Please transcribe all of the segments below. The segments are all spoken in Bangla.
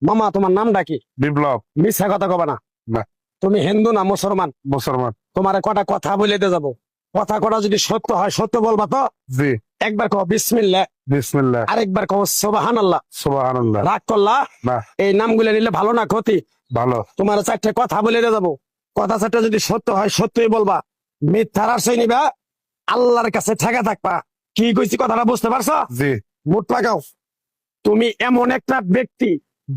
মামা তোমার নামটা কি? বিপ্লব। মিথ্যা কথা কবা না। না। তুমি হিন্দু না মুসলমান? মুসলমান। তোমার কটা কথা বলে দিয়ে যাবো, কথা কটা যদি সত্য হয় সত্য বলবা তো? জি। একবার কও বিসমিল্লাহ, বিসমিল্লাহ। আরেকবার কও সুবহানাল্লাহ। সুবহানাল্লাহ। রাগ করলা? না। এই নামগুলো নিলে ভালো না ক্ষতি? ভালো। তোমার চারটে কথা বলে দিয়ে যাবো, কথা চারটে যদি সত্য হয় সত্যই বলবা, মিথ্যার আশ্রয় নিবা, আল্লাহর কাছে ঠেকা থাকবা। কি কইছি কথাটা বুঝতে পারছো? জি। মুখ লাগাও। তুমি এমন একটা ব্যক্তি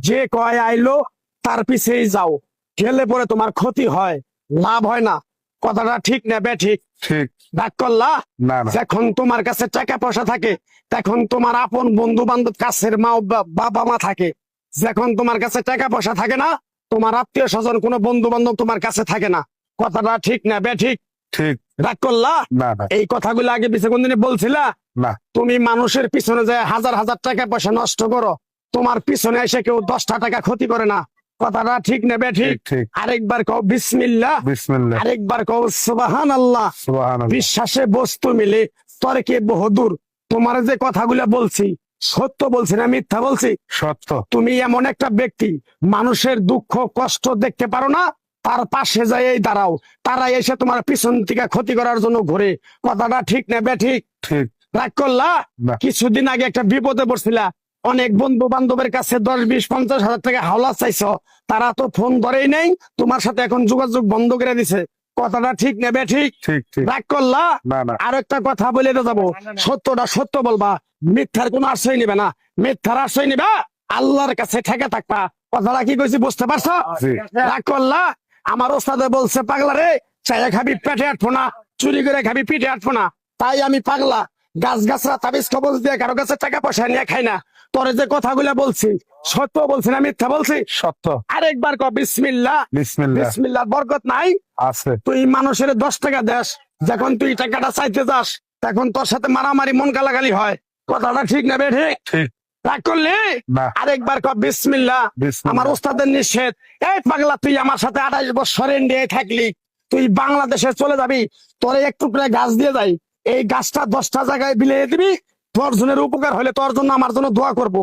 যে কয় আইলো তার পিছেই যাও, গেলে পরে তোমার ক্ষতি হয়, লাভ হয় না। কথাটা ঠিক না বে ঠিক? ঠিক। ডাক করলা? না না। যখন তোমার কাছে টাকা পয়সা থাকে, তখন তোমার আপন বন্ধু বান্ধব, কাছের মা বাবা মা থাকে। যখন তোমার কাছে টাকা পয়সা থাকে না, তোমার আত্মীয় স্বজন কোনো বন্ধু বান্ধব তোমার কাছে থাকে না। কথাটা ঠিক না বে ঠিক? ঠিক। ডাক করলা? না না। এই কথাগুলো আগে পিছে কোনদিন বলছিলা? না। তুমি মানুষের পিছনে যায় হাজার হাজার টাকা পয়সা নষ্ট করো, তোমার পিছনে এসে কেউ 10টা টাকা ক্ষতি করে না। কথাটা ঠিক নেবে ঠিক? ঠিক ঠিক। আরেকবার কও বিসমিল্লাহ, বিসমিল্লাহ। আরেকবার কও সুবহানাল্লাহ। সুবহানাল্লাহ। বিশ্বাসে বস্তু মিলে তর্কে বহুদূর। তোমার যে কথাগুলো বলছি সত্য বলছি না মিথ্যা বলছি? সত্য। তুমি এমন একটা ব্যক্তি, মানুষের দুঃখ কষ্ট দেখতে পারো না, তার পাশে যাই দাঁড়াও, তারা এসে তোমার পিছন থেকে ক্ষতি করার জন্য ঘুরে। কথাটা ঠিক নেবে ঠিক? ঠিক। রাগ করলা? না। কিছুদিন আগে একটা বিপদে পড়ছিলা, অনেক বন্ধু বান্ধবের কাছে 10, 20, 50 হাজার টাকা হাওলা চাইছো, তারা তো ফোন ধরেই নেই, তোমার সাথে এখন যোগাযোগ বন্ধ করে দিছে। কথাটা ঠিক নেবে ঠিক? ঠিক ঠিক। রাগ করলা? না না। আর একটা কথা বলে যাবো, সত্যটা সত্য বলবা, মিথ্যার কোনো আশ্রয় নিবে না। মিথ্যার আশ্রয় নিবা, আল্লাহর কাছে ঠেকে থাকবা। কথাটা কি কইছি বুঝতে পারছো? জি। রাগ করলা? আমার ওস্তাদে বলছে পাগলা রে, চাইয়া খাবি পেটে আটবো না, চুরি করে খাবি পিঠে আটবো না। তাই আমি পাগলা, গাছ গাছরা তাবিজ কবজ দিয়ে কারো কাছে টাকা পয়সা নিয়ে খাই না। তোরে যে কথাগুলো বলছি সত্য বলছি না মিথ্যা বলছি? সত্য। আরেকবার ক বিসমিল্লাহ। বিসমিল্লাহ। বিসমিল্লাহ বরকত নাই? আছে। তুই মানুষের 10 টাকা দেস, যখন তুই টাকাটা চাইতে যাস তখন তোর সাথে মারামারি মন গালাগালি হয়। কথাটা ঠিক না বে ঠিক? ঠিক। রাগ করলি? না। আরেকবার ক বিসমিল্লাহ। বিসমিল্লাহ। আমার ওস্তাদের নিষেধ। এই পাগলা, তুই আমার সাথে 28 বছর ইন্ডিয়ায় থাকলি, তুই বাংলাদেশে চলে যাবি, তোরে এক টুকরা গাছ দিয়ে যাই, এই গাছটা 10টা জায়গায় বিলিয়ে দিবি, তোর জনের উপকার হলে তোর জন্য আমার জন্য দোয়া করব।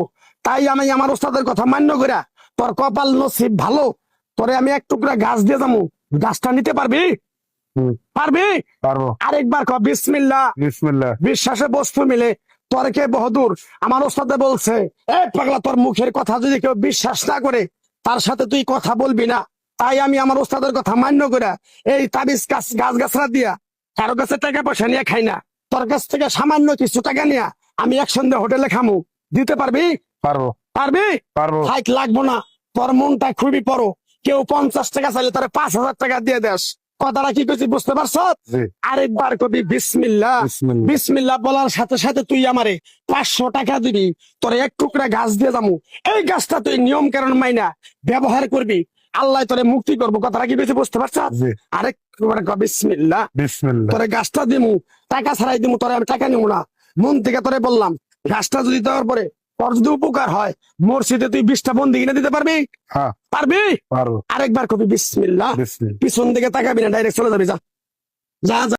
তাই আমি আমার ওস্তাদের কথা মান্য করিয়া, তোর কপাল নসিব ভালো, তোরে আমি এক টুকরা গাছ দিয়ে যাবো, গাছটা নিতে পারবি? হুম। পারবি? পারবো। আরেকবার ক বিসমিল্লাহ। বিসমিল্লাহ। বিশ্বাসে বস্তু মিলে তর্কে বহুদূর। আমার ওস্তাদে বলছে, এ পাগলা, তোর মুখের কথা যদি কেউ বিশ্বাস না করে, তার সাথে তুই কথা বলবি না। তাই আমি আমার ওস্তাদের কথা মান্য করে এই তাবিজ গাছ গাছরা দিয়া কারো কাছে টাকা পয়সা নিয়ে খাই না। তোর কাছ থেকে সামান্য কিছু টাকা নিয়ে আমি একসঙ্গে হোটেলে খামু, দিতে পারবি? পারবো। পারবি? পারবো। হাইট লাগবো না, তোর মনটা খুবই বড়। কেউ 50 টাকা চাইলে তোর 5,000 টাকা দিয়ে দেস। কথাটা কি করছি বুঝতে পারছ? জি। আরেকবার কবি বিসমিল্লাহ। বিসমিল্লাহ। বিসমিল্লাহ বলার সাথে সাথে তুই আমারে 500 টাকা দিবি, তোর এক টুকরা গাছ দিয়ে যাবো। এই গাছটা তুই নিয়ম কারণ মাইনা ব্যবহার করবি, আল্লাহ তোরে মুক্তি করবো। কথাটা কি বেশি বুঝতে পারছ? জি। আরেকবার ক বিসমিল্লাহ। বিসমিল্লাহ। তোরে গাছটা দিমু, টাকা ছাড়াই দিমু, তোরে আমি টাকা নিব না, মন থেকে তোরে বললাম। গাছটা যদি দেওয়ার পরে তোর যদি উপকার হয়, মসজিদে তুই 20টা বন্দি কিনে দিতে পারবি? হ্যাঁ পারবি? পারবো। আরেকবার কবি বিসমিল্লাহ। বিসমিল্লাহ। পিছন দিকে তাকাবি না, ডাইরেক্ট চলে যাবি, যা যা যা।